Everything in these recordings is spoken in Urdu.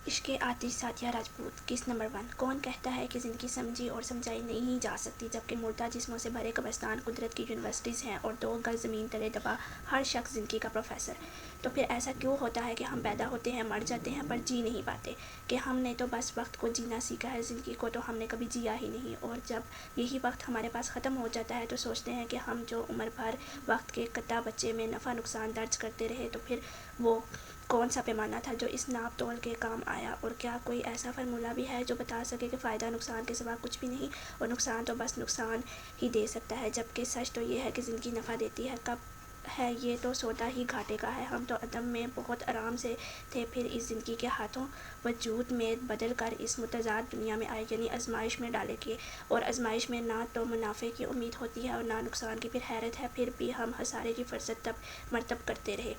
عشق آتش ساتھیہ راجپوت کس نمبر 1 کون کہتا ہے کہ زندگی سمجھی اور سمجھائی نہیں جا سکتی، جبکہ مردہ جسموں سے بھرے قبرستان قدرت کی یونیورسٹیز ہیں اور 2 گز زمین تلے دبا ہر شخص زندگی کا پروفیسر۔ تو پھر ایسا کیوں ہوتا ہے کہ ہم پیدا ہوتے ہیں، مر جاتے ہیں، پر جی نہیں پاتے؟ کہ ہم نے تو بس وقت کو جینا سیکھا ہے، زندگی کو تو ہم نے کبھی جیا ہی نہیں، اور جب یہی وقت ہمارے پاس ختم ہو جاتا ہے تو سوچتے ہیں کہ ہم جو عمر بھر وقت کے کٹا بچے میں نفع نقصان درج کرتے رہے، تو پھر وہ کون سا پیمانہ تھا جو اس ناپ تول کے کام آیا؟ اور کیا کوئی ایسا فارمولہ بھی ہے جو بتا سکے کہ فائدہ نقصان کے سوا کچھ بھی نہیں، اور نقصان تو بس نقصان ہی دے سکتا ہے، جبکہ سچ تو یہ ہے کہ زندگی نفع دیتی ہے؟ کب ہے یہ تو سودا ہی گھاٹے کا ہے۔ ہم تو عدم میں بہت آرام سے تھے، پھر اس زندگی کے ہاتھوں وجود میں بدل کر اس متضاد دنیا میں آئے، یعنی آزمائش میں ڈالے گئے، اور آزمائش میں نہ تو منافع کی امید ہوتی ہے اور نہ نقصان کی، پھر حیرت ہے پھر بھی ہم خسارے کی فرصت تب مرتب کرتے رہے۔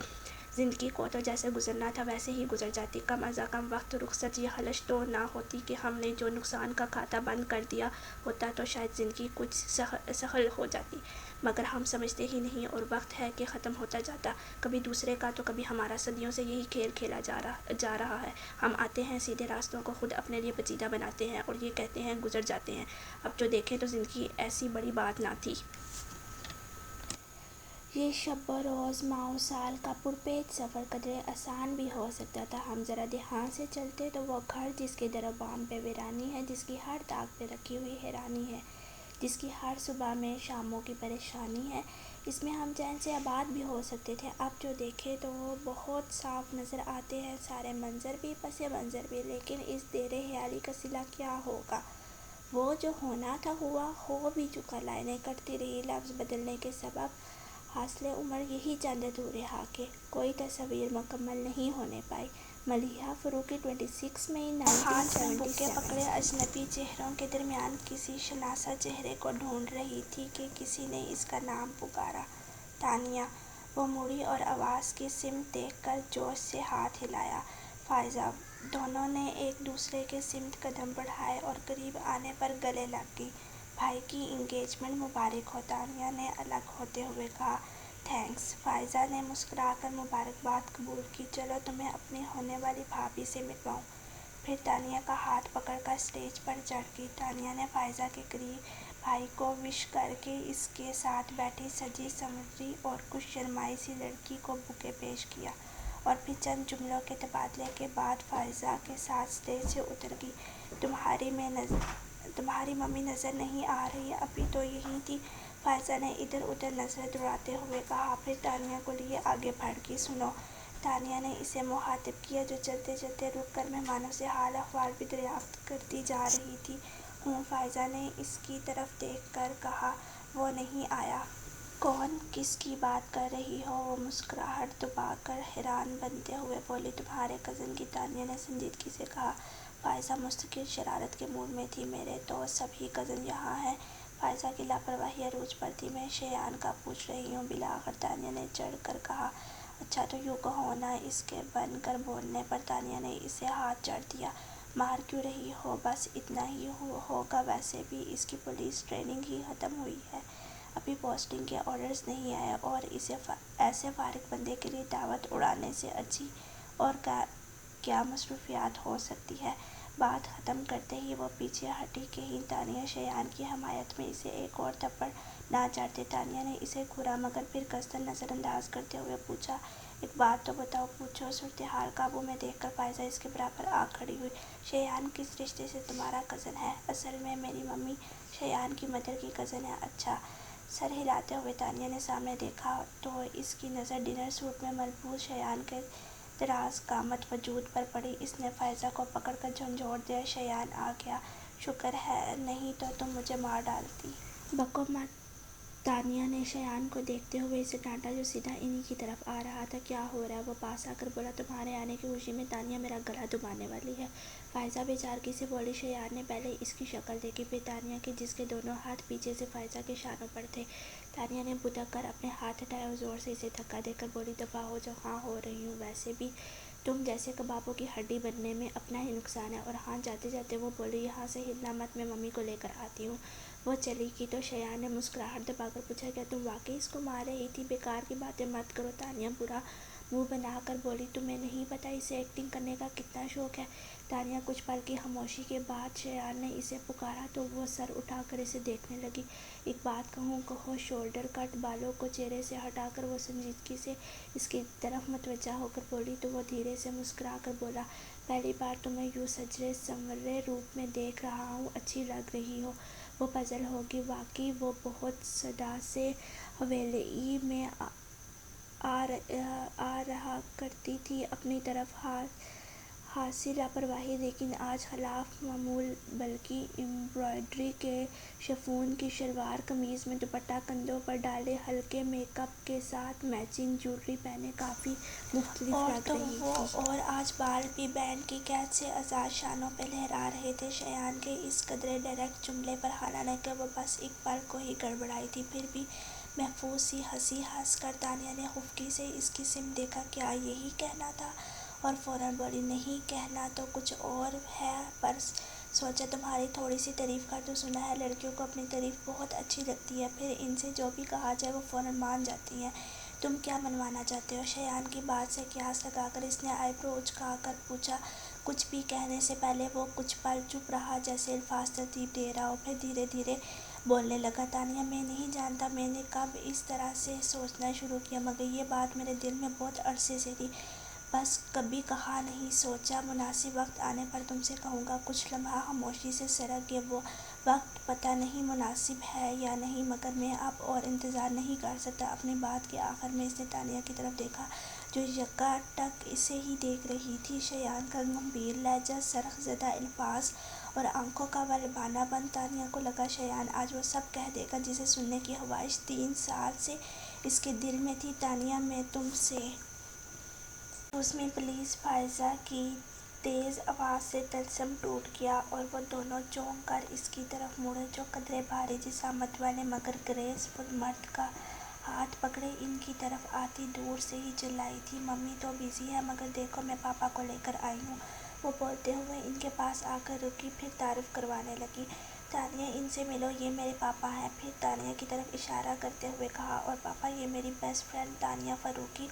زندگی کو تو جیسے گزرنا تھا ویسے ہی گزر جاتی، کم از کم وقت رخصت یہ خلش تو نہ ہوتی کہ ہم نے جو نقصان کا کھاتا بند کر دیا ہوتا تو شاید زندگی کچھ سہل ہو جاتی، مگر ہم سمجھتے ہی نہیں، اور وقت ہے کہ ختم ہوتا جاتا، کبھی دوسرے کا تو کبھی ہمارا۔ صدیوں سے یہی کھیل کھیلا جا رہا ہے، ہم آتے ہیں، سیدھے راستوں کو خود اپنے لیے پیچیدہ بناتے ہیں اور یہ کہتے ہیں گزر جاتے ہیں۔ اب جو دیکھیں تو زندگی ایسی بڑی بات نہ تھی۔ یہ شب و روز ماہ و سال کا پرپیچ سفر قدرے آسان بھی ہو سکتا تھا، ہم ذرا دھیان سے چلتے تو وہ گھر جس کے در و بام پہ ویرانی ہے، جس کی ہر طاق پہ رکھی ہوئی حیرانی ہے، جس کی ہر صبح میں شاموں کی پریشانی ہے، اس میں ہم چین سے آباد بھی ہو سکتے تھے۔ اب جو دیکھے تو وہ بہت صاف نظر آتے ہیں سارے منظر بھی، پس منظر بھی، لیکن اس دیر خیالی کا صلہ کیا ہوگا؟ وہ جو ہونا تھا ہوا، ہو بھی چکا، لائنیں کٹتی رہی، لفظ بدلنے کے سبب حاصل عمر یہی چند ادھورے رہا کہ کوئی تصویر مکمل نہیں ہونے پائی۔ ملیحہ فاروقی 26 مئی 1977۔ ہاتھ میں بکے پکڑے اجنبی چہروں کے درمیان کسی شناسا چہرے کو ڈھونڈ رہی تھی کہ کسی نے اس کا نام پکارا، تانیہ۔ وہ مڑی اور آواز کی سمت دیکھ کر جوش سے ہاتھ ہلایا، فائزہ۔ دونوں نے ایک دوسرے کے سمت قدم بڑھائے اور قریب آنے پر گلے لگ گئیں۔ بھائی کی انگیجمنٹ مبارک ہو، تانیہ نے الگ ہوتے ہوئے کہا۔ تھینکس، فائزہ نے مسکرا کر مبارکباد قبول کی۔ چلو تمہیں اپنی ہونے والی بھابھی سے ملواؤں۔ پھر تانیہ کا ہاتھ پکڑ کر اسٹیج پر چڑھ گئی۔ تانیہ نے فائزہ کے قریب بھائی کو وش کر کے اس کے ساتھ بیٹھی سجی سنوری اور کچھ شرمائی سی لڑکی کو بکے پیش کیا، اور پھر چند جملوں کے تبادلے کے بعد فائزہ کے ساتھ اسٹیج سے اتر گئی۔ تمہاری ممی نظر نہیں آ رہی، ابھی تو یہیں تھی، فائزہ نے ادھر ادھر نظریں دوڑاتے ہوئے کہا، پھر تانیہ کو لیے آگے بڑھ گئی۔ سنو، تانیہ نے اسے مخاطب کیا جو چلتے چلتے رک کر مہمانوں سے حال احوال بھی دریافت کرتی جا رہی تھی۔ ہوں، فائزہ نے اس کی طرف دیکھ کر کہا۔ وہ نہیں آیا؟ کون؟ کس کی بات کر رہی ہو؟ وہ مسکراہٹ دبا کر حیران بنتے ہوئے بولی۔ تمہارے کزن کی، تانیہ نے سنجیدگی سے کہا۔ فائزہ مستقل شرارت کے موڈ میں تھی۔ میرے تو سبھی کزن یہاں ہیں۔ فائزہ کی لاپرواہی عروج پر تھی۔ میں شایان کا پوچھ رہی ہوں، بالآخر تانیہ نے چڑھ کر کہا۔ اچھا تو یوں کہو نا، اس کے بن کر بولنے پر تانیہ نے اسے ہاتھ چاٹ دیا۔ مار کیوں رہی ہو؟ بس اتنا ہی ہوگا، ویسے بھی اس کی پولیس ٹریننگ ہی ختم ہوئی ہے، ابھی پوسٹنگ کے آرڈرز نہیں آئے، اور اسے ایسے فارغ بندے کے لیے دعوت اڑانے سے اچھی اور کیا مصروفیات ہو سکتی ہے؟ بات ختم کرتے ہی وہ پیچھے ہٹی۔ کہیں تانیہ شایان کی حمایت میں اسے ایک اور تھپڑ نہ چاٹ دے۔ تانیہ نے اسے گھورا مگر پھر قصداً نظر انداز کرتے ہوئے پوچھا، ایک بات تو بتاؤ۔ پوچھو۔ صورتحال قابو میں دیکھ کر فائزہ اس کے برابر آ کھڑی ہوئی۔ شایان کس رشتے سے تمہارا کزن ہے؟ اصل میں میری ممی شایان کی مدر کی کزن ہے۔ اچھا۔ سر ہلاتے ہوئے تانیہ نے سامنے دیکھا تو اس کی نظر ڈنر سوٹ میں ملبوس شایان کے دراز قامت وجود پر پڑی۔ اس نے فائزہ کو پکڑ کر جھنجھوڑ دیا۔ شایان آ گیا، شکر ہے، نہیں تو تم مجھے مار ڈالتی۔ بکو مت، تانیہ نے شایان کو دیکھتے ہوئے اسے ڈانٹا جو سیدھا انہی کی طرف آ رہا تھا۔ کیا ہو رہا ہے؟ وہ پاس آ کر بولا۔ تمہارے آنے کی خوشی میں تانیہ میرا گلا دبانے والی ہے، فائزہ بیچارگی سے بولی۔ شایان نے پہلے اس کی شکل دیکھی، پھر تانیہ کی، جس کے دونوں ہاتھ پیچھے سے فائزہ کے شانوں پر تھے۔ تانیہ نے بھدک کر اپنے ہاتھ ہٹائے اور زور سے اسے دھکا دے کر بولی، دفعہ ہو جاؤ۔ ہاں ہو رہی ہوں، ویسے بھی تم جیسے کبابوں کی ہڈی بننے میں اپنا ہی نقصان ہے۔ اور ہاں، جاتے جاتے وہ بولی، یہاں سے ہلنا مت، میں ممی کو لے کر آتی ہوں۔ وہ چلی گئی تو شایان نے مسکراہٹ دبا کر پوچھا، کیا تم واقعی اس کو مار رہی تھی؟ بیکار کی باتیں مت کرو تانیہ، برا منہ بنا کر بولی، تمہیں نہیں پتا اسے ایکٹنگ کرنے کا کتنا شوق ہے؟ تانیہ کچھ پل کی خاموشی کے بعد شایان نے اسے پکارا تو وہ سر اٹھا کر اسے دیکھنے لگی۔ ایک بات کہو شولڈر کٹ بالوں کو چہرے سے ہٹا کر وہ سنجیدگی سے اس کی طرف متوجہ ہو کر بولی تو وہ دھیرے سے مسکرا کر بولا، پہلی بار تمہیں یوں سجے سنورے روپ میں دیکھ رہا ہوں، اچھی لگ رہی ہو۔ وہ پزل ہوگی، واقعی وہ بہت صدا سے حویلی میں آ رہا کرتی تھی اپنی طرف، خاصی لاپرواہی، لیکن آج خلاف معمول، بلکہ ایمبرائڈری کے شفون کی شلوار قمیض میں دوپٹہ کندھوں پر ڈالے، ہلکے میک اپ کے ساتھ میچنگ جیولری پہنے کافی مختلف لگ رہی تھی۔ اور آج بال بھی بینڈ کی قید سے آزاد شانوں پہ لہرا رہے تھے۔ شایان کے اس قدرے ڈائریکٹ جملے پر حالانکہ وہ بس ایک پل کو ہی گڑبڑائی تھی، پھر بھی محفوظ سی ہنسی ہنس کر تانیہ نے خفگی سے اس کی سمت دیکھا، کیا یہی کہنا تھا؟ اور فوراً بولی، نہیں، کہنا تو کچھ اور ہے، پر سوچا تمہاری تھوڑی سی تعریف کر دوں، سنا ہے لڑکیوں کو اپنی تعریف بہت اچھی لگتی ہے، پھر ان سے جو بھی کہا جائے وہ فوراً مان جاتی ہیں، تم کیا منوانا چاہتے ہو؟ شایان کی بات سے قیاس لگا کر اس نے آئی برو اچکا کر پوچھا۔ کچھ بھی کہنے سے پہلے وہ کچھ پل چپ رہا، جیسے الفاظ ترتیب دے رہا ہو، پھر دھیرے دھیرے بولنے لگا، تانیہ میں نہیں جانتا میں نے کب اس طرح سے سوچنا شروع کیا، مگر یہ بات میرے دل میں بہت عرصے سے تھی، بس کبھی کہا نہیں، سوچا مناسب وقت آنے پر تم سے کہوں گا۔ کچھ لمحہ خاموشی سے سرک گئے وہ وقت، پتہ نہیں مناسب ہے یا نہیں، مگر میں اب اور انتظار نہیں کر سکتا۔ اپنی بات کے آخر میں اس نے تانیہ کی طرف دیکھا جو یکاٹک اسے ہی دیکھ رہی تھی۔ شایان کا گمبھیر لہجہ، سرخ زدہ الفاظ اور آنکھوں کا غالبانہ بند، تانیہ کو لگا شایان آج وہ سب کہہ دے گا جسے سننے کی خواہش 3 سال سے اس کے دل میں تھی۔ تانیہ میں تم سے ایکسکیوز می پلیز، فائزہ کی تیز آواز سے طلسم ٹوٹ گیا اور وہ دونوں چونک کر اس کی طرف مڑے جو قدرے بھاری جسامت والے مگر گریس فل مرد کا ہاتھ پکڑے ان کی طرف آتی دور سے ہی چلائی تھی، ممی تو بزی ہے مگر دیکھو میں پاپا کو لے کر آئی ہوں۔ وہ بولتے ہوئے ان کے پاس آ کر رکی، پھر تعارف کروانے لگی، تانیہ ان سے ملو، یہ میرے پاپا ہیں، پھر تانیہ کی طرف اشارہ کرتے ہوئے کہا، اور پاپا یہ میری best friend Tania Farooqui,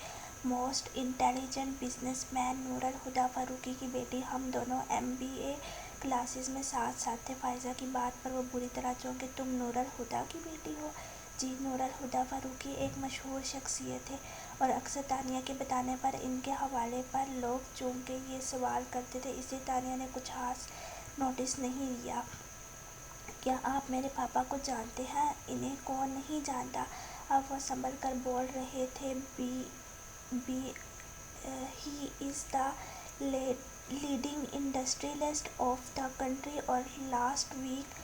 most intelligent businessman Noor Alhuda Farooqui کی بیٹی، ہم دونوں MBA کلاسز میں ساتھ ساتھ تھے۔ فائزہ کی بات پر وہ بری طرح چونکے، تم نور الہدیٰ کی بیٹی ہو؟ جی، نور الہدیٰ فاروقی ایک مشہور شخصیت تھے اور اکثر تانیہ کے بتانے پر ان کے حوالے پر لوگ چونکہ یہ سوال کرتے تھے، اس لیے تانیہ نے کچھ خاص نوٹس نہیں لیا۔ کیا آپ میرے پاپا کو جانتے ہیں؟ انہیں کون نہیں جانتا؟ اب وہ سنبھل کر بول رہے تھے، he is the leading industrialist of the country, اور لاسٹ ویک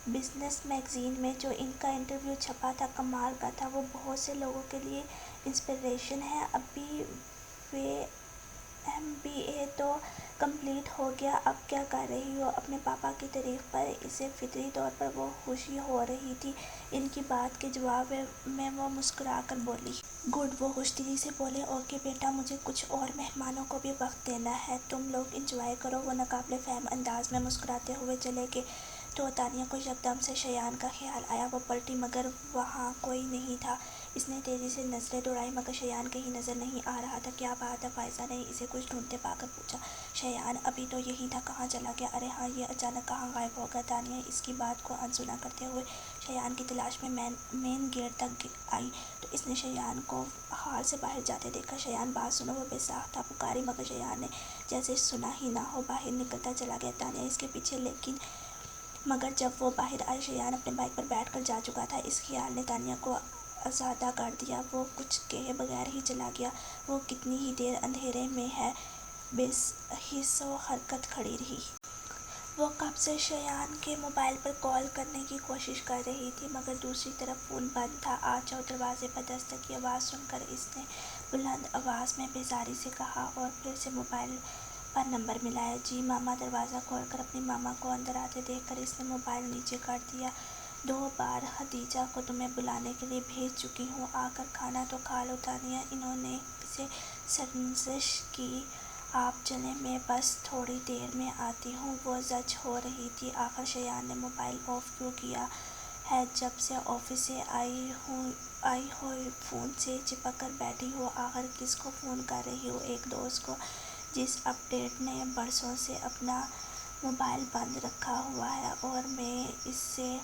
بزنس میگزین میں جو ان کا انٹرویو چھپا تھا کمال کا تھا، وہ بہت سے لوگوں کے لیے انسپریشن ہے۔ ابھی وہ MBA تو کمپلیٹ ہو گیا، اب کیا کر رہی ہو؟ اپنے پاپا کی تعریف پر اسے فطری طور پر وہ خوشی ہو رہی تھی۔ ان کی بات کے جواب میں وہ مسکرا کر بولی، گڈ۔ وہ خوش دلی سے بولے، اوکے بیٹا، مجھے کچھ اور مہمانوں کو بھی وقت دینا ہے، تم لوگ انجوائے کرو۔ وہ ناقابل فہم انداز میں مسکراتے ہوئے چلے گئے تو تانیہ کو یکدم سے شایان کا خیال آیا۔ وہ پلٹی مگر وہاں کوئی نہیں تھا۔ اس نے تیزی سے نظریں دوڑائیں مگر شایان کہیں نظر نہیں آ رہا تھا۔ کیا بات ہے؟ فائزہ نے اسے کچھ ڈھونڈتے پا کر پوچھا۔ شایان ابھی تو یہیں تھا، کہاں چلا گیا؟ ارے ہاں، یہ اچانک کہاں غائب ہو گیا؟ تانیہ اس کی بات کو انسنا کرتے ہوئے شایان کی تلاش میں مین گیٹ تک آئی تو اس نے شایان کو ہال سے باہر جاتے دیکھا۔ شایان بات سنو، وہ بے ساختہ پکاری مگر شایان نے جیسے سنا ہی نہ ہو باہر نکلتا چلا گیا، تانیہ اس کے پیچھے، مگر جب وہ باہر آئی شایان اپنے بائک پر بیٹھ کر جا چکا تھا۔ اس خیال نے تانیہ کو آزادہ کر دیا، وہ کچھ کہے بغیر ہی چلا گیا۔ وہ کتنی ہی دیر اندھیرے میں بے حس و حرکت کھڑی رہی۔ وہ کب سے شایان کے موبائل پر کال کرنے کی کوشش کر رہی تھی مگر دوسری طرف فون بند تھا۔ آ جاؤ، دروازے پر دستک کی آواز سن کر اس نے بلند آواز میں بیزاری سے کہا اور پھر سے موبائل پر نمبر ملایا۔ جی ماما۔ دروازہ کھول کر اپنی ماما کو اندر آتے دیکھ کر اس نے موبائل نیچے کر دیا۔ 2 بار خدیجہ کو تمہیں بلانے کے لیے بھیج چکی ہوں، آ کر کھانا تو کھا لو۔ تانیہ انہوں نے اسے سرزنش کی، آپ چلیں، میں بس تھوڑی دیر میں آتی ہوں۔ وہ زج ہو رہی تھی، آخر شایان نے موبائل آف کیوں کیا ہے جب سے آفس سے آئی ہو فون سے چپک کر بیٹھی ہو، آخر کس کو فون کر رہی ہو؟ ایک دوست کو جس اپڈیٹ نے برسوں سے اپنا موبائل بند رکھا ہوا ہے، اور میں اس سے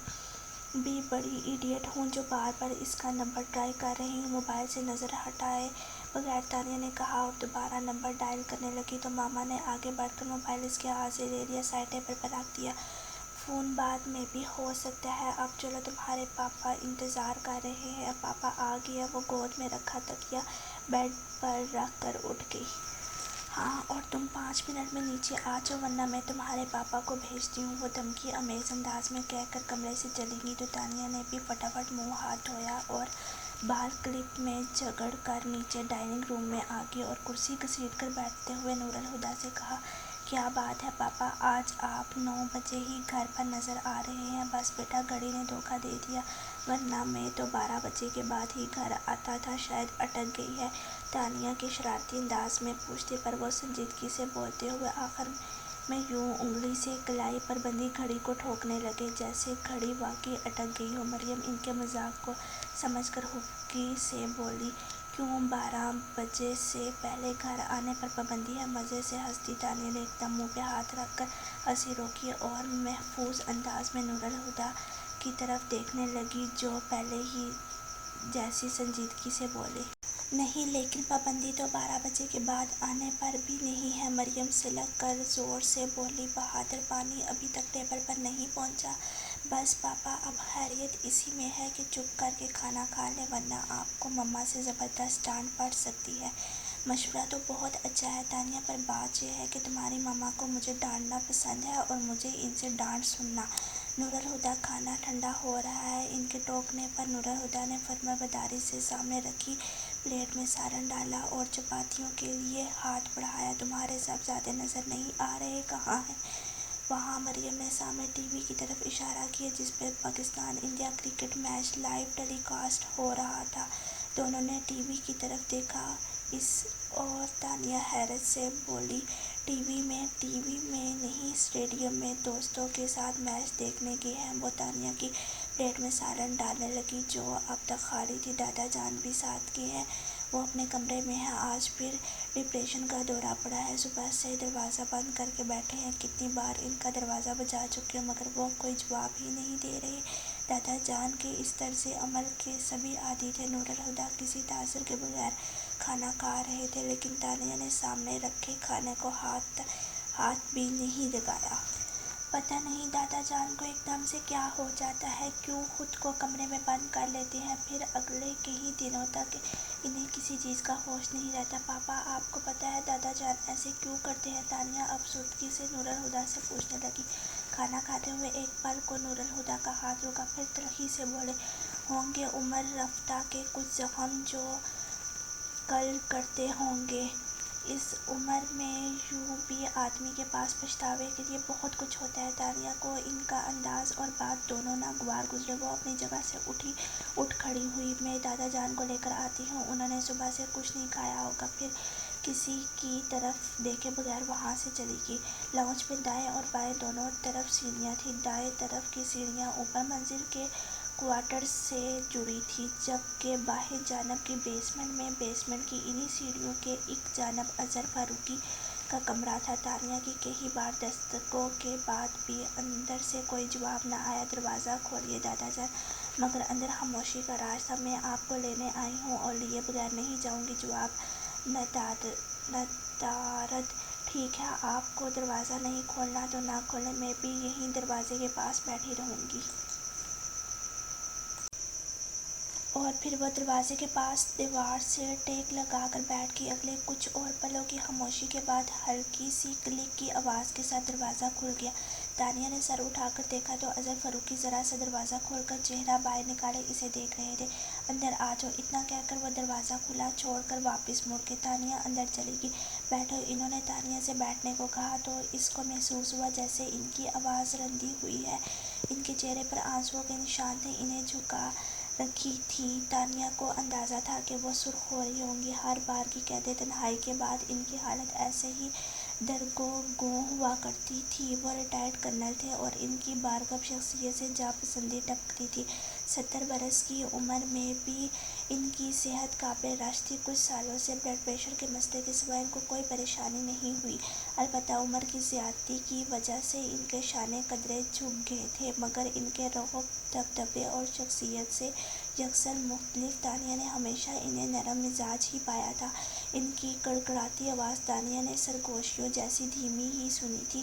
بھی بڑی ایڈیٹ ہوں جو بار بار اس کا نمبر ٹرائی کر رہی ہوں۔ موبائل سے نظر ہٹائے بغیر تانیہ نے کہا اور دوبارہ نمبر ڈائل کرنے لگی تو ماما نے آگے بڑھ کر موبائل اس کے ہاتھ سے لے لیا، سائڈ ٹیبل پر رکھ دیا۔ فون بعد میں بھی ہو سکتا ہے، اب چلو تمہارے پاپا انتظار کر رہے ہیں۔ پاپا آ گیا، وہ گود میں رکھا تکیہ بیڈ پر رکھ کر اٹھ گئی۔ ہاں، اور تم 5 منٹ میں نیچے آ جاؤ ورنہ میں تمہارے پاپا کو بھیجتی ہوں، وہ دھمکی آمیز انداز میں کہہ کر کمرے سے چلی گئی تو تانیہ نے بھی فٹافٹ منہ ہاتھ دھویا اور بال کلپ میں جگڑ کر نیچے ڈائننگ روم میں آ گئی اور کرسی گھسیٹ کر بیٹھتے ہوئے نور الہدیٰ سے کہا، کیا بات ہے پاپا، آج آپ 9 بجے ہی گھر پر نظر آ رہے ہیں؟ بس بیٹا، گھڑی نے دھوکہ دے دیا، ورنہ میں تو 12 بجے کے بعد ہی گھر آتا تھا، شاید اٹک گئی ہے، تانیہ کے شرارتی انداز میں پوچھتے پر وہ سنجیدگی سے بولتے ہوئے آخر میں یوں انگلی سے کلائی پر بندھی گھڑی کو ٹھوکنے لگے جیسے گھڑی واقعی اٹک گئی ہو۔ مریم ان کے مذاق کو سمجھ کر حقی سے بولی، کیوں 12 بجے سے پہلے گھر آنے پر پابندی ہے؟ مزے سے ہنس دی تانیہ نے ایک دم منہ پہ ہاتھ رکھ کر ہنسی روکی اور محفوظ انداز میں نور الہدیٰ کی طرف دیکھنے لگی جو پہلے ہی جیسی سنجیدگی سے بولے۔ نہیں، لیکن پابندی تو 12 بجے کے بعد آنے پر بھی نہیں ہے، مریم سلک کر زور سے بولی۔ بہادر، پانی ابھی تک ٹیبل پر نہیں پہنچا۔ بس پاپا، اب خیریت اسی میں ہے کہ چپ کر کے کھانا کھا لیں ورنہ آپ کو مما سے زبردست ڈانٹ پڑ سکتی ہے۔ مشورہ تو بہت اچھا ہے تانیہ، پر بات یہ ہے کہ تمہاری مما کو مجھے ڈانٹنا پسند ہے اور مجھے ان سے ڈانٹ سننا۔ نور الہدیٰ، کھانا ٹھنڈا ہو رہا ہے۔ ان کے ٹوکنے پر نور الہدیٰ نے فرمانبرداری سے سامنے رکھی پلیٹ میں سالن ڈالا اور چپاتیوں کے لیے ہاتھ بڑھایا۔ تمہارے صاحبزادے نظر نہیں آ رہے، کہاں ہیں؟ وہاں، مریم نے سامنے ٹی وی کی طرف اشارہ کیا جس پر Pakistan India cricket match live telecast ہو رہا تھا۔ دونوں نے ٹی وی کی طرف دیکھا اور تانیہ حیرت سے بولی، ٹی وی میں نہیں، اسٹیڈیم میں دوستوں کے ساتھ میچ دیکھنے گئے ہیں وہ۔ تانیہ کی پلیٹ میں سالن ڈالنے لگی جو اب تک خالی تھی۔ دادا جان بھی ساتھ گئے ہیں، وہ اپنے کمرے میں ہیں، آج پھر ڈپریشن کا دورہ پڑا ہے، صبح سے دروازہ بند کر کے بیٹھے ہیں، کتنی بار ان کا دروازہ بجا چکے ہوں مگر وہ کوئی جواب ہی نہیں دے رہے۔ دادا جان کے اس طرز عمل کے سبھی عادی تھے۔ نور الہدیٰ کسی تاثر کے بغیر کھانا کھا رہے تھے لیکن تانیہ نے سامنے رکھے کھانے کو ہاتھ بھی نہیں لگایا۔ پتہ نہیں دادا جان کو ایک دم سے کیا ہو جاتا ہے، کیوں خود کو کمرے میں بند کر لیتے ہیں، پھر اگلے کئی دنوں تک انہیں کسی چیز کا ہوش نہیں رہتا۔ پاپا، آپ کو پتہ ہے دادا جان ایسے کیوں کرتے ہیں؟ تانیہ افسردگی سے نور الہدیٰ سے پوچھنے لگی۔ کھانا کھاتے ہوئے ایک پل کو نور الہدیٰ کا ہاتھ رکا، پھر تلخی سے بولے، ہوں گے عمر رفتہ کے کچھ زخم جو کل کرتے ہوں گے۔ اس عمر میں یوں بھی آدمی کے پاس پچھتاوے کے لیے بہت کچھ ہوتا ہے۔ تانیہ کو ان کا انداز اور بات دونوں ناگوار گزرے۔ وہ اپنی جگہ سے اٹھ کھڑی ہوئی، میں دادا جان کو لے کر آتی ہوں، انہوں نے صبح سے کچھ نہیں کھایا ہوگا، پھر کسی کی طرف دیکھے بغیر وہاں سے چلی گئی۔ لاؤنج میں دائیں اور بائیں دونوں طرف سیڑھیاں تھیں، دائیں طرف کی سیڑھیاں اوپر منزل کے کوارٹرز سے جڑی تھیں جبکہ بائیں جانب کی بیسمنٹ کی انہی سیڑھیوں کے ایک جانب اظہر فاروقی کا کمرہ تھا۔ تانیہ کی کئی بار دستکوں کے بعد بھی اندر سے کوئی جواب نہ آیا۔ دروازہ کھولیے دادا جان، مگر اندر خاموشی کا راج تھا۔ میں آپ کو لینے آئی ہوں اور لیے بغیر نہیں جاؤں گی، جواب ندارد۔ ٹھیک ہے، آپ کو دروازہ نہیں کھولنا تو نہ کھولیں، میں بھی یہیں دروازے کے پاس بیٹھی رہوں گی۔ اور پھر وہ دروازے کے پاس دیوار سے ٹیک لگا کر بیٹھ گئی۔ اگلے کچھ اور پلوں کی خاموشی کے بعد ہلکی سی کلک کی آواز کے ساتھ دروازہ کھل گیا۔ تانیہ نے سر اٹھا کر دیکھا تو اظہر فاروقی ذرا سا دروازہ کھول کر چہرہ باہر نکالے اسے دیکھ رہے تھے۔ اندر آ جاؤ، اتنا کہہ کر وہ دروازہ کھلا چھوڑ کر واپس مڑ گئے۔ تانیہ اندر چلی گئی۔ بیٹھو، انہوں نے تانیہ سے بیٹھنے کو کہا تو اس کو محسوس ہوا جیسے ان کی آواز رندی ہوئی ہے، ان کے چہرے پر آنسوؤں کے نشان تھے، انہیں جھکا رکھی تھیں۔ تانیہ کو اندازہ تھا کہ وہ سرخ ہو رہی ہوں گی۔ ہر بار کی قید تنہائی کے بعد ان کی حالت ایسے ہی درگو ہوا کرتی تھی۔ وہ ریٹائرڈ کرنل تھے اور ان کی بارگب شخصیت سے جاں پسندی ٹپکتی تھی۔ 70 برس کی عمر میں بھی ان کی صحت قابل رشک تھی۔ کچھ سالوں سے بلڈ پریشر کے مسئلے کے سوا ان کو کوئی پریشانی نہیں ہوئی۔ البتہ عمر کی زیادتی کی وجہ سے ان کے شانے قدرے جھک گئے تھے، مگر ان کے رعب، دبدبے اور شخصیت سے یکسر مختلف تانیہ نے ہمیشہ انہیں نرم مزاج ہی پایا تھا۔ ان کی کڑکڑاتی آواز تانیہ نے سرگوشیوں جیسی دھیمی ہی سنی تھی،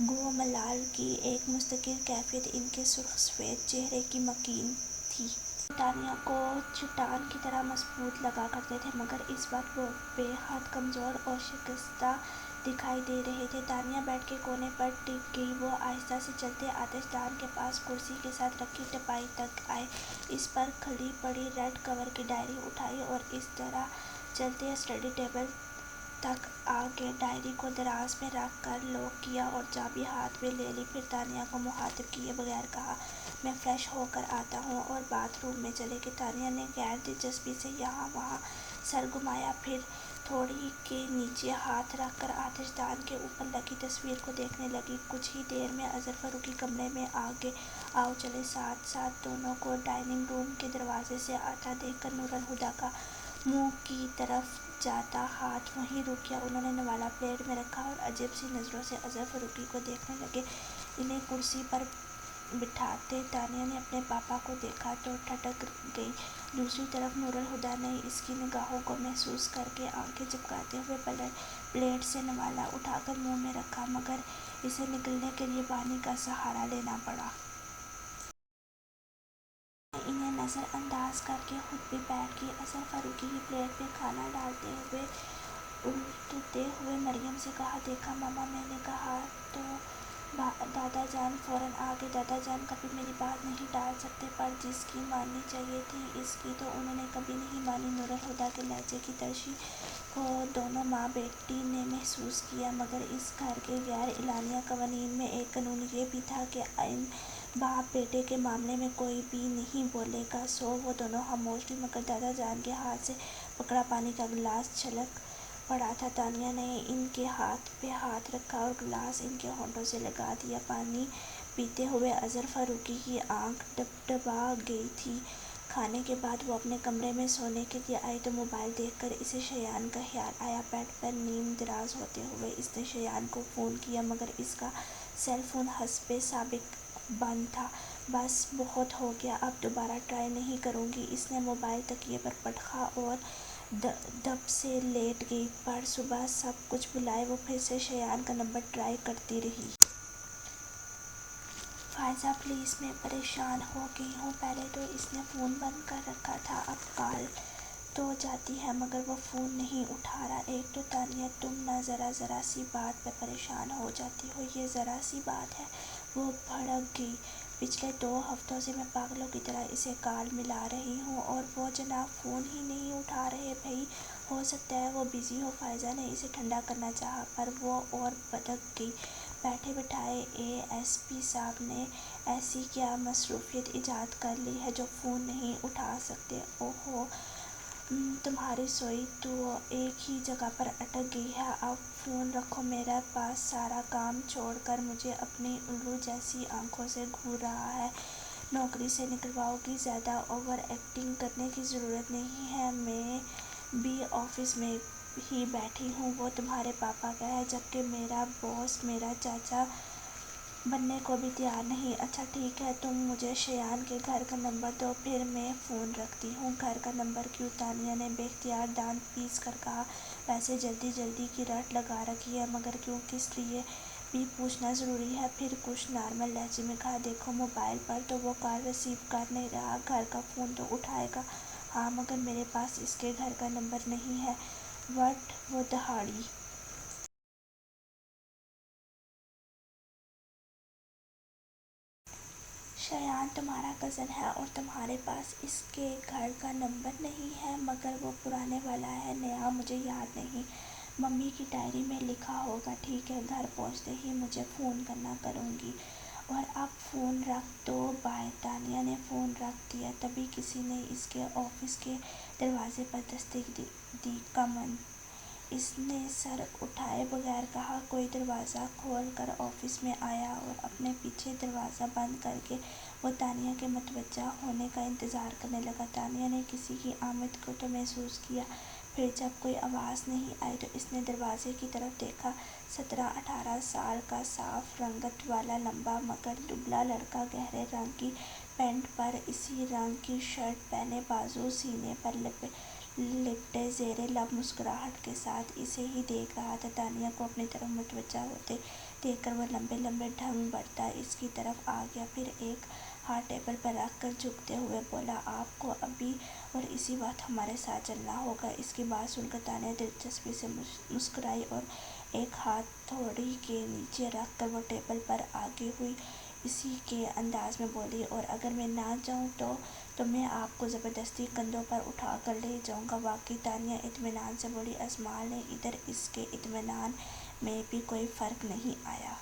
گو ملال کی ایک مستقل کیفیت ان کے سرخ سفید چہرے کی مکین تھی۔ وہ تانیہ کو چٹان کی طرح مضبوط لگا کرتے تھے، مگر اس وقت وہ بے حد کمزور اور شکستہ دکھائی دے رہے تھے۔ تانیہ بیڈ کے کونے پر ٹک گئی۔ وہ آہستہ سے چلتے آتش دان کے پاس کرسی کے ساتھ رکھی ٹپائی تک آئے، اس پر کھلی پڑی ریڈ کور کی ڈائری اٹھائی اور اس طرح چلتے اسٹڈی ٹیبل تک آ گئے۔ ڈائری کو دراز میں رکھ کر لاک کیا اور چابی ہاتھ میں لے لی۔ پھر تانیہ کو مخاطب کیے بغیر کہا، میں فریش ہو کر آتا ہوں اور باتھ روم میں چلے گئے۔ تانیہ نے غیر دلچسپی سے یہاں وہاں سر گھمایا، پھر تھوڑی کے نیچے ہاتھ رکھ کر آتش دان کے اوپر لگی تصویر کو دیکھنے لگی۔ کچھ ہی دیر میں اظہر فاروقی کمرے میں آ گئے۔ آؤ چلیں۔ ساتھ ساتھ دونوں کو ڈائننگ روم کے دروازے سے آتا دیکھ کر نور الہدیٰ کا منہ کی طرف جاتا ہاتھ وہیں رک گیا۔ انہوں نے نوالہ پلیٹ میں رکھا اور عجیب سی نظروں سے اظہر فاروقی کو دیکھنے لگے۔ انہیں کرسی پر بٹھاتے تانیہ نے اپنے پاپا کو دیکھا تو ٹھٹک گئی۔ دوسری طرف نور الہدیٰ نے اس کی نگاہوں کو محسوس کر کے آنکھیں چمکاتے ہوئے پلیٹ سے نوالہ اٹھا کر منہ میں رکھا، مگر اسے نگلنے کے لیے پانی کا سہارا لینا پڑا۔ انہیں نظر انداز کر کے خود بھی بیٹھ گئی۔ اظہر فاروقی کی پلیٹ میں کھانا ڈالتے ہوئے الٹتے ہوئے مریم سے کہا، دیکھا ماما، میں نے کہا تو دادا جان فوراً آ گئے۔ دادا جان کبھی میری بات نہیں ٹال سکتے، پر جس کی ماننی چاہیے تھی اس کی تو انہوں نے کبھی نہیں مانی۔ نور الہدیٰ کے لہجے کی ترشی کو دونوں ماں بیٹی نے محسوس کیا، مگر اس گھر کے غیر اعلانیہ قوانین میں ایک قانون یہ بھی تھا کہ ان باپ بیٹے کے معاملے میں کوئی بھی نہیں بولے گا، سو وہ دونوں خاموش تھیں۔ مگر دادا جان کے ہاتھ سے پکڑا پانی کا گلاس چھلک پڑا تھا۔ تانیہ نے ان کے ہاتھ پہ ہاتھ رکھا اور گلاس ان کے ہونٹوں سے لگا دیا۔ پانی پیتے ہوئے اظہر فاروقی کی آنکھ ڈبڈبا گئی تھی۔ کھانے کے بعد وہ اپنے کمرے میں سونے کے لیے آئی تو موبائل دیکھ کر اسے شیان کا خیال آیا۔ بیڈ پر نیم دراز ہوتے ہوئے اس نے شیان کو فون کیا، مگر اس کا سیل فون حسبِ سابق بند تھا۔ بس بہت ہو گیا، اب دوبارہ ٹرائی نہیں کروں گی۔ اس نے موبائل تکیے پر پٹخا اور دب سے لیٹ گئی۔ پر صبح سب کچھ بھلائے وہ پھر سے شیان کا نمبر ٹرائی کرتی رہی۔ فائزہ پلیز، میں پریشان ہو گئی ہوں۔ پہلے تو اس نے فون بند کر رکھا تھا، اب کال تو جاتی ہے مگر وہ فون نہیں اٹھا رہا۔ ایک تو تانیہ، تم نہ ذرا سی بات پہ پریشان ہو جاتی ہو، یہ ذرا سی بات ہے؟ وہ بھڑک گئی۔ پچھلے 2 ہفتوں سے میں پاگلوں کی طرح اسے کال ملا رہی ہوں اور وہ جناب فون ہی نہیں اٹھا رہے۔ بھئی ہو سکتا ہے وہ بزی ہو۔ فائزہ نے اسے ٹھنڈا کرنا چاہا، پر وہ اور بھڑک گئی۔ بیٹھے بٹھائے اے ایس پی صاحب نے ایسی کیا مصروفیت ایجاد کر لی ہے جو فون نہیں اٹھا سکتے؟ اوہو، تمہاری سوئی تو ایک ہی جگہ پر اٹک گئی ہے۔ اب فون رکھو، میرے پاس سارا کام چھوڑ کر مجھے اپنی الو جیسی آنکھوں سے گھور رہا ہے۔ نوکری سے نکلواؤ گی؟ زیادہ اوور ایکٹنگ کرنے کی ضرورت نہیں ہے، میں بھی آفس میں ہی بیٹھی ہوں۔ وہ تمہارے پاپا کا ہے، جبکہ میرا باس میرا چاچا بننے کو بھی تیار نہیں۔ اچھا ٹھیک ہے، تم مجھے شیان کے گھر کا نمبر دو، پھر میں فون رکھتی ہوں۔ گھر کا نمبر کیوں؟ تانیہ نے بے اختیار دانت پیس کر کہا۔ ویسے جلدی کی رٹ لگا رکھی ہے، مگر کیوں، کس لیے بھی پوچھنا ضروری ہے۔ پھر کچھ نارمل لہجے میں کہا، دیکھو موبائل پر تو وہ کال ریسیو کر نہیں رہا، گھر کا فون تو اٹھائے گا۔ ہاں، مگر میرے پاس اس کے گھر کا نمبر نہیں ہے۔ وٹ؟ وہ دہاڑی شیان تمہارا کزن ہے اور تمہارے پاس اس کے گھر کا نمبر نہیں ہے؟ مگر وہ پرانے والا ہے، نیا مجھے یاد نہیں۔ ممی کی ڈائری میں لکھا ہوگا۔ ٹھیک ہے، گھر پہنچتے ہی مجھے فون کرنا، کروں گی۔ اور اب فون رکھ دو، بائے۔ تانیہ نے فون رکھ دیا۔ تبھی کسی نے اس کے آفس کے دروازے پر دستک دی۔ کم ان۔ اس نے سر اٹھائے بغیر کہا۔ کوئی دروازہ کھول کر آفس میں آیا اور اپنے پیچھے دروازہ بند کر کے وہ تانیہ کے متوجہ ہونے کا انتظار کرنے لگا۔ تانیہ نے کسی کی آمد کو تو محسوس کیا، پھر جب کوئی آواز نہیں آئی تو اس نے دروازے کی طرف دیکھا۔ 17-18 سال کا صاف رنگت والا لمبا مگر دبلا لڑکا گہرے رنگ کی پینٹ پر اسی رنگ کی شرٹ پہنے، بازو سینے پر لپٹے، زیر لب مسکراہٹ کے ساتھ اسے ہی دیکھ رہا تھا۔ تانیہ کو اپنی طرف متوجہ ہوتے دیکھ کر وہ لمبے لمبے ڈھنگ بڑھتا اس کی طرف آ گیا، پھر ایک ہاتھ ٹیبل پر رکھ کر جھکتے ہوئے بولا، آپ کو ابھی اور اسی وقت ہمارے ساتھ چلنا ہوگا۔ اس کی بات سن کر تانیہ دلچسپی سے مسکرائی اور ایک ہاتھ تھوڑی کے نیچے رکھ کر وہ ٹیبل پر آگے ہوئی، اسی کے انداز میں بولی، اور اگر میں نہ جاؤں تو میں آپ کو زبردستی کندھوں پر اٹھا کر لے جاؤں گا۔ واقعی، تانیہ اطمینان سے بولی۔ اسماعیل نے ادھر اس کے اطمینان میں بھی کوئی فرق نہیں آیا۔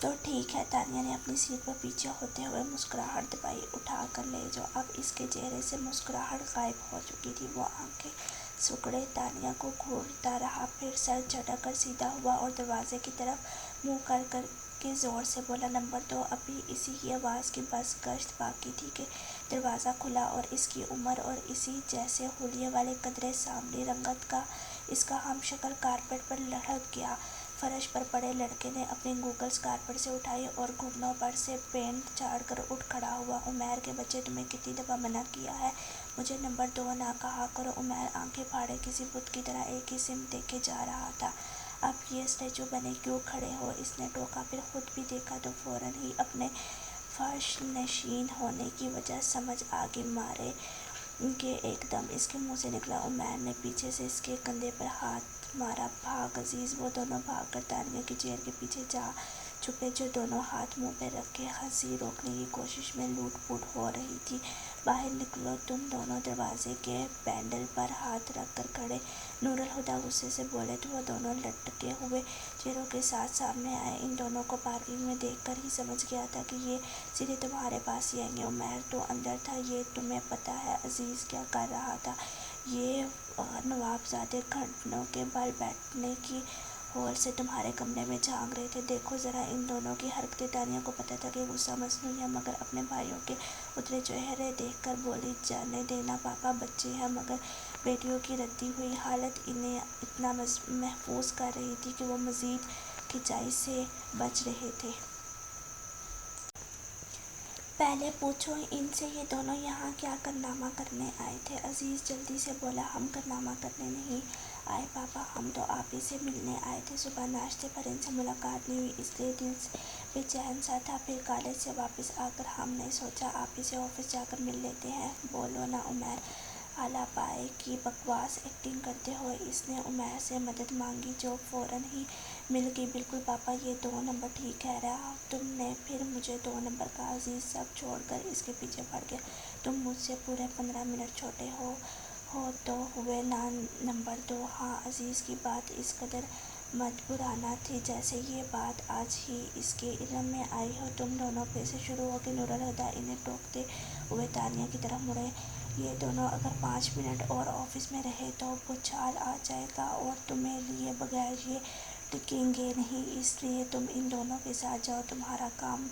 تو ٹھیک ہے، تانیہ نے اپنی سیٹ پر پیچھے ہوتے ہوئے مسکراہٹ دبائی، اٹھا کر لے جاؤ۔ اب اس کے چہرے سے مسکراہٹ غائب ہو چکی تھی، وہ آنکھیں سکڑے تانیہ کو گھورتا رہا، پھر سر جھٹک کر سیدھا ہوا اور دروازے کی طرف منہ کر کے زور سے بولا، نمبر 2۔ ابھی اسی کی آواز کی بس گشت باقی تھی کہ دروازہ کھلا اور اس کی عمر اور اسی جیسے حلیے والے قدرے سانولی رنگت کا اس کا ہم شکل کارپیٹ پر لڑھک گیا۔ فرش پر پڑے لڑکے نے اپنی گوگلز کارپیٹ سے اٹھائی اور گھٹنوں پر سے پینٹ جھاڑ کر اٹھ کھڑا ہوا۔ عمیر کے بچے، تمہیں کتنی دفعہ منع کیا ہے مجھے نمبر 2 نہ کہا کرو۔ عمیر آنکھیں پھاڑے کسی بت کی طرح ایک ہی سمت دیکھے جا رہا تھا۔ اب یہ اسٹیچو بنے کیوں کھڑے ہو؟ اس نے ٹوکا، پھر خود بھی دیکھا تو فوراً ہی اپنے فرش نشین ہونے کی وجہ سمجھ آگے مارے کہ ایک دم اس کے منہ سے نکلا۔ عمیر نے پیچھے سے اس کے کندھے پر ہاتھ مارا۔ بھاگ عزیز۔ وہ دونوں بھاگ کر تانیہ کی چیئر کے پیچھے جا چھپے، جو دونوں ہاتھ منہ پہ رکھے ہنسی روکنے کی کوشش میں لوٹ پوٹ ہو رہی تھی۔ باہر نکلو تم دونوں، دروازے کے ہینڈل پر ہاتھ رکھ کر کھڑے نور الہدیٰ غصے سے بولے تو وہ دونوں لٹکے ہوئے چہروں کے ساتھ سامنے آئے۔ ان دونوں کو پارکنگ میں دیکھ کر ہی سمجھ گیا تھا کہ یہ سیدھے تمہارے پاس ہی آئیں گے۔ عمیر تو اندر تھا، یہ تمہیں پتہ ہے عزیز کیا کر رہا تھا؟ یہ نوابزادے گھٹنوں کے بل بیٹھنے کی ہول سے تمہارے کمرے میں جھانک رہے تھے۔ دیکھو ذرا ان دونوں کی حرکتیں۔ تانیہ کو پتہ تھا کہ غصہ مصنوعی ہے، مگر اپنے بھائیوں کے اترے چہرے دیکھ کر بولی، جانے دینا پاپا، بچے ہیں۔ مگر بیٹیوں کی ردی ہوئی حالت انہیں اتنا محفوظ کر رہی تھی کہ وہ مزید کھنچائی سے بچ رہے تھے۔ پہلے پوچھو ان سے یہ دونوں یہاں کیا کارنامہ کرنے آئے تھے؟ عزیز جلدی سے بولا، ہم کارنامہ کرنے نہیں آئے پاپا، ہم تو آپ ہی سے ملنے آئے تھے۔ صبح ناشتے پر ان سے ملاقات نہیں ہوئی، اس لیے دل بے چین سا تھا۔ پھر کالج سے واپس آ کر ہم نے سوچا آپ ہی سے آفس جا کر مل لیتے ہیں۔ بولو نا عمیر۔ آلاپائے کی بکواس ایکٹنگ کرتے ہوئے اس نے عمیر سے مدد مانگی، جو فوراً ہی مل گئی۔ بالکل پاپا، یہ 2 نمبر ٹھیک کہہ رہا، تم نے پھر مجھے 2 نمبر کہا۔ عزیز سب چھوڑ کر اس کے پیچھے پڑ گیا، تم مجھ سے پورے 15 منٹ چھوٹے ہو تو ہوئے نا نمبر 2۔ ہاں، عزیز کی بات اس قدر مدبرانہ تھی جیسے یہ بات آج ہی اس کے علم میں آئی ہو۔ تم دونوں پھر سے شروع ہو گئے۔ نور الہدیٰ انہیں ٹوکتے ہوئے تانیہ کی طرف مڑے، یہ دونوں اگر 5 منٹ اور آفس میں رہے تو بھوچال آ جائے گا اور تمہیں لیے بغیر یہ ٹکیں گے نہیں، اس لیے تم ان دونوں کے ساتھ جاؤ، تمہارا کام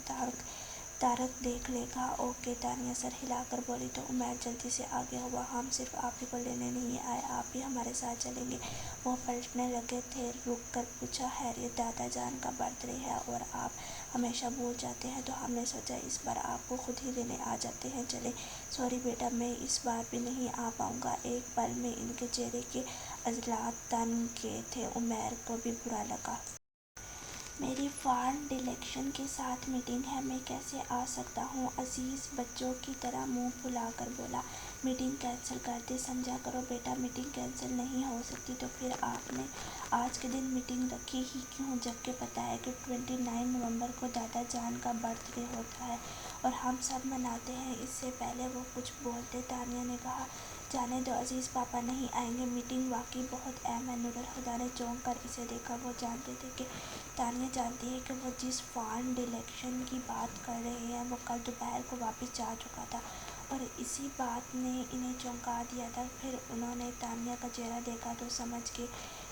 طارق دیکھ لے گا۔ اوکے، تانیہ سر ہلا کر بولی تو عمیر جلدی سے آگے ہوا، ہم صرف آپ ہی کو لینے نہیں آئے، آپ بھی ہمارے ساتھ چلیں گے۔ وہ پلٹنے لگے تھے، رک کر پوچھا، خیریت؟ دادا جان کا برتھ ڈے ہے اور آپ ہمیشہ بھول جاتے ہیں، تو ہم نے سوچا اس بار آپ کو خود ہی لینے آ جاتے ہیں، چلیں۔ سوری بیٹا، میں اس بار بھی نہیں آ پاؤں گا۔ ایک پل میں ان کے چہرے کے عضلات تن گئے تھے۔ عمیر کو بھی برا لگا۔ میری فارن ڈیلیگیشن کے ساتھ میٹنگ ہے، میں کیسے آ سکتا ہوں؟ عزیز بچوں کی طرح منہ پھلا کر بولا، میٹنگ کینسل کر دیں۔ سمجھا کرو بیٹا، میٹنگ کینسل نہیں ہو سکتی تو پھر آپ نے آج کے دن میٹنگ رکھی ہی کیوں، جبکہ پتہ ہے کہ 29 نومبر کو دادا جان کا برتھ ڈے ہوتا ہے اور ہم سب مناتے ہیں۔ اس سے پہلے وہ کچھ بولتے تانیہ نے کہا، جانے دو عزیز، پاپا نہیں آئیں گے، میٹنگ واقعی بہت اہم ہے۔ نور الہدیٰ نے چونک کر اسے دیکھا۔ وہ جانتے تھے کہ تانیہ جانتی ہے کہ وہ جس فارم ڈیلیگیشن کی بات کر رہے ہیں وہ کل دوپہر کو واپس جا چکا تھا، اور اسی بات نے انہیں چونکا دیا تھا۔ پھر انہوں نے تانیہ کا چہرہ دیکھا تو سمجھ گئے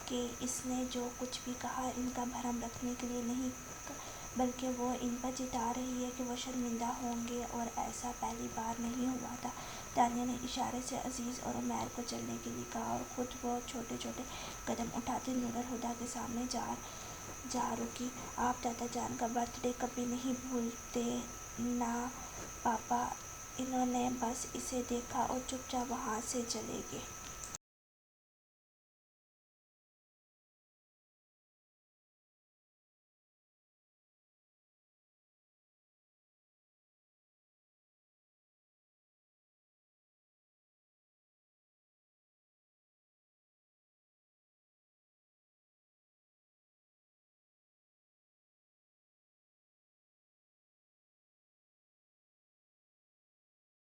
کہ اس نے جو کچھ بھی کہا ان کا بھرم رکھنے کے لیے نہیں، بلکہ وہ ان پر جتا رہی ہے کہ وہ شرمندہ ہوں گے، اور ایسا پہلی بار نہیں ہوا تھا۔ تانیہ نے اشارے سے عزیز اور عمیر کو چلنے کے لیے کہا، اور خود وہ چھوٹے چھوٹے قدم اٹھاتی نور الہدیٰ کے سامنے جا رکی۔ آپ دادا جان کا برتھ ڈے کبھی نہیں بھولتے نا پاپا؟ انہوں نے بس اسے دیکھا اور چپ چاپ وہاں سے چلے گئے۔